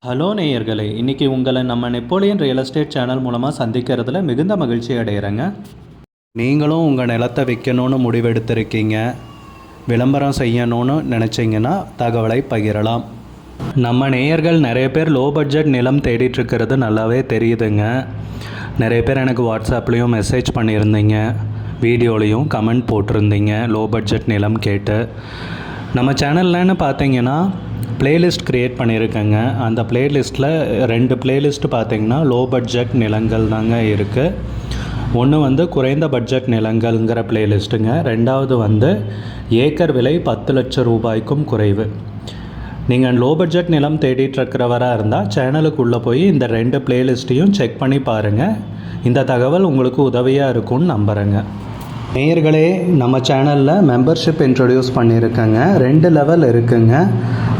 Hello நேயர்களே, இன்றைக்கி உங்களை நம்ம நெப்போலியன் ரியல் எஸ்டேட் சேனல் மூலமாக சந்திக்கிறதுல மிகுந்த மகிழ்ச்சி அடைகிறேங்க. நீங்களும் உங்கள் நிலத்தை விற்கணும்னு முடிவெடுத்திருக்கீங்க, விளம்பரம் செய்யணும்னு நினச்சிங்கன்னா தகவலை பகிரலாம். நம்ம நேயர்கள் நிறைய பேர் லோ பட்ஜெட் நிலம் தேடிட்டுருக்கிறது நல்லாவே தெரியுதுங்க. நிறைய பேர் எனக்கு வாட்ஸ்அப்லேயும் மெசேஜ் பண்ணியிருந்தீங்க, வீடியோலையும் கமெண்ட் போட்டிருந்தீங்க லோ பட்ஜெட் நிலம் கேட்டு. நம்ம சேனல்லன்னு பார்த்தீங்கன்னா பிளேலிஸ்ட் க்ரியேட் பண்ணியிருக்கேங்க. அந்த பிளேலிஸ்ட்டில் 2 பிளேலிஸ்ட்டு பார்த்திங்கன்னா லோ பட்ஜெட் நிலங்கள் தாங்க இருக்குது. ஒன்று குறைந்த பட்ஜெட் நிலங்கள்ங்கிற பிளேலிஸ்ட்டுங்க. ரெண்டாவது ஏக்கர் விலை 10 லட்சம் ரூபாய்க்கும் குறைவு. நீங்கள் லோ பட்ஜெட் நிலம் தேடிட்டுருக்கிறவராக இருந்தால் சேனலுக்குள்ளே போய் இந்த 2 பிளேலிஸ்ட்டையும் செக் பண்ணி பாருங்கள். இந்த தகவல் உங்களுக்கு உதவியாக இருக்கும்னு நம்புகிறேங்க. நேயர்களே, நம்ம சேனலில் மெம்பர்ஷிப் இன்ட்ரடியூஸ் பண்ணியிருக்கேங்க. 2 லெவல் இருக்குங்க.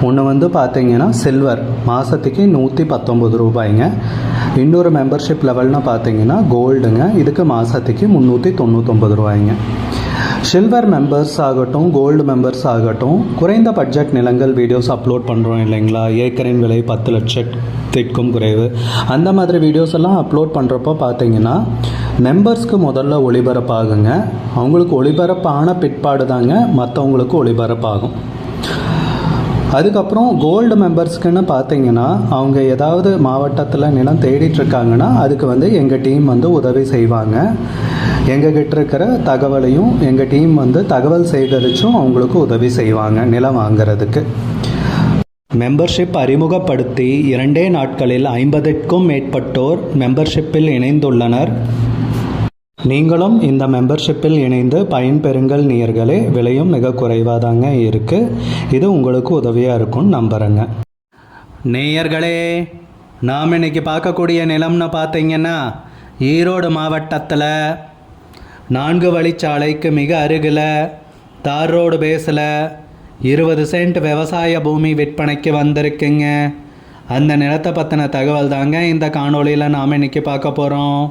ஒன்று பார்த்தீங்கன்னா சில்வர், மாதத்துக்கு 119 ரூபாய்ங்க. இன்னொரு மெம்பர்ஷிப் லெவல்னு பார்த்தீங்கன்னா கோல்டுங்க, இதுக்கு மாதத்துக்கு 399 ரூபாய்ங்க. சில்வர் மெம்பர்ஸ் ஆகட்டும், கோல்டு மெம்பர்ஸ் ஆகட்டும், குறைந்த பட்ஜெட் நிலங்கள் வீடியோஸ் அப்லோட் பண்ணுறோம் இல்லைங்களா, ஏக்கரின் விலை 10 லட்சத்திற்கும் குறைவு, அந்த மாதிரி வீடியோஸ் எல்லாம் அப்லோட் பண்ணுறப்போ பார்த்தீங்கன்னா மெம்பர்ஸ்க்கு முதல்ல ஒளிபரப்பாகுங்க. அவங்களுக்கு ஒளிபரப்பான பிற்பாடு தாங்க மற்றவங்களுக்கு ஒளிபரப்பாகும். அதுக்கப்புறம் கோல்டு மெம்பர்ஸ்க்குன்னு பார்த்தீங்கன்னா அவங்க ஏதாவது மாவட்டத்தில் நிலம் தேடிட்டுருக்காங்கன்னா அதுக்கு எங்கள் டீம் உதவி செய்வாங்க. எங்ககிட்ட இருக்கிற தகவலையும் எங்கள் டீம் தகவல் சேகரித்தும் அவங்களுக்கு உதவி செய்வாங்க நிலம் வாங்கிறதுக்கு. மெம்பர்ஷிப் அறிமுகப்படுத்தி 2 நாட்களில் 50க்கும் மேற்பட்டோர் மெம்பர்ஷிப்பில் இணைந்துள்ளனர். நீங்களும் இந்த மெம்பர்ஷிப்பில் இணைந்து பயன்பெறுங்கள் நேயர்களே. விலையும் மிக குறைவாக தாங்க இருக்குது. இது உங்களுக்கு உதவியாக இருக்கும்னு நம்புகிறேங்க. நேயர்களே, நாம் இன்றைக்கி பார்க்கக்கூடிய நிலம்னு பார்த்தீங்கன்னா ஈரோடு மாவட்டத்தில் 4 வழிச்சாலைக்கு மிக அருகில் தார் ரோடு பேஸில் 20 சென்ட் விவசாய பூமி விற்பனைக்கு வந்திருக்குங்க. அந்த நிலத்தை பற்றின தகவல் தாங்க இந்த காணொளியில் நாம் இன்றைக்கி பார்க்க போகிறோம்.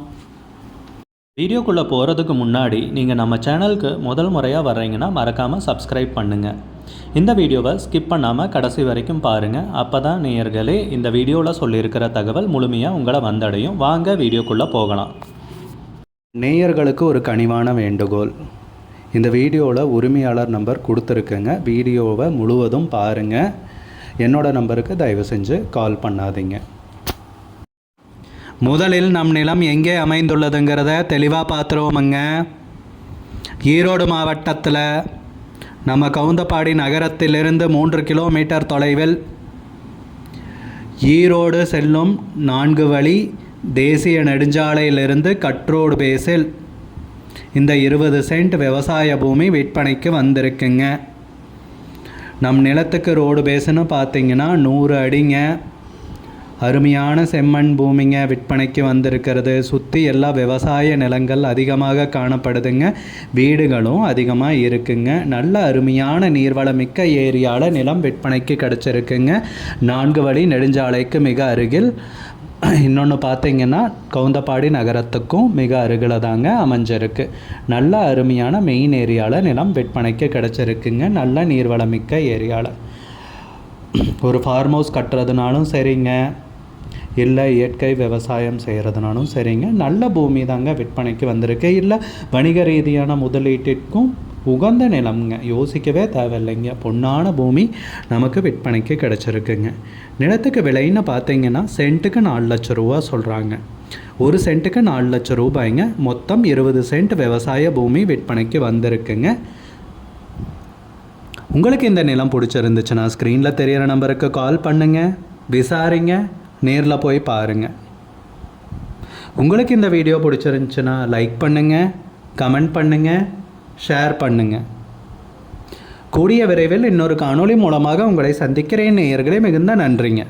வீடியோக்குள்ளே போகிறதுக்கு முன்னாடி நீங்கள் நம்ம சேனலுக்கு முதல் முறையாக வர்றீங்கன்னா மறக்காமல் சப்ஸ்கிரைப் பண்ணுங்கள். இந்த வீடியோவை ஸ்கிப் பண்ணாமல் கடைசி வரைக்கும் பாருங்கள். அப்போ தான் நேயர்களே இந்த வீடியோவில் சொல்லியிருக்கிற தகவல் முழுமையாக உங்களை வந்தடையும். வாங்க வீடியோக்குள்ளே போகலாம். நேயர்களுக்கு ஒரு கனிவான வேண்டுகோள், இந்த வீடியோவில் உரிமையாளர் நம்பர் கொடுத்துருக்குங்க. வீடியோவை முழுவதும் பாருங்கள். என்னோடய நம்பருக்கு தயவு செஞ்சு கால் பண்ணாதீங்க. முதலில் நம் நிலம் எங்கே அமைந்துள்ளதுங்கிறத தெளிவாக பார்த்துருவோமுங்க. ஈரோடு மாவட்டத்தில் நம்ம கவுந்தப்பாடி நகரத்திலிருந்து 3 கிலோமீட்டர் தொலைவில் ஈரோடு செல்லும் 4 வழி தேசிய நெடுஞ்சாலையிலிருந்து கட்ரோடு பேஸில் இந்த 20 சென்ட் விவசாய பூமி விற்பனைக்கு வந்திருக்குங்க. நம் நிலத்துக்கு ரோடு பேஸுன்னு பார்த்தீங்கன்னா 100 அடிங்க. அருமையான செம்மண் பூமிங்க விற்பனைக்கு வந்திருக்கிறது. சுற்றி எல்லா விவசாய நிலங்கள் அதிகமாக காணப்படுதுங்க. வீடுகளும் அதிகமாக இருக்குங்க. நல்ல அருமையான நீர்வளமிக்க ஏரியாவில் நிலம் விற்பனைக்கு கிடச்சிருக்குங்க. 4 வழி நெடுஞ்சாலைக்கு மிக அருகில். இன்னொன்று பார்த்தீங்கன்னா கவுந்தப்பாடி நகரத்துக்கும் மிக அருகில் தாங்க அமைஞ்சிருக்கு. நல்ல அருமையான மெயின் ஏரியாவில் நிலம் விற்பனைக்கு கிடச்சிருக்குங்க. நல்ல நீர்வளமிக்க ஏரியாவில் ஒரு ஃபார்ம் ஹவுஸ் கட்டுறதுனாலும் சரிங்க, இல்லை இயற்கை விவசாயம் செய்கிறதுனாலும் சரிங்க, நல்ல பூமி தாங்க விற்பனைக்கு வந்திருக்கு. இல்லை வணிக ரீதியான முதலீட்டிற்கும் உகந்த நிலம்ங்க, யோசிக்கவே தேவையில்லைங்க. பொன்னான பூமி நமக்கு விற்பனைக்கு கிடச்சிருக்குங்க. நிலத்துக்கு விலைன்னு பார்த்தீங்கன்னா சென்ட்டுக்கு 4 லட்சம் ரூபா சொல்கிறாங்க. ஒரு சென்ட்டுக்கு 4 லட்சம் ரூபாய்ங்க. மொத்தம் 20 சென்ட் விவசாய பூமி விற்பனைக்கு வந்திருக்குங்க. உங்களுக்கு இந்த நிலம் பிடிச்சிருந்துச்சுன்னா ஸ்க்ரீனில் தெரிகிற நம்பருக்கு கால் பண்ணுங்கள், விசாரிங்க, நேரில் போய் பாருங்கள். உங்களுக்கு இந்த வீடியோ பிடிச்சிருந்துச்சுன்னா லைக் பண்ணுங்கள், கமெண்ட் பண்ணுங்கள், ஷேர் பண்ணுங்கள். கூடிய விரைவில் இன்னொரு காணொளி மூலமாக உங்களை சந்திக்கிறேன் நேயர்களே. மிகுந்த நன்றிங்க.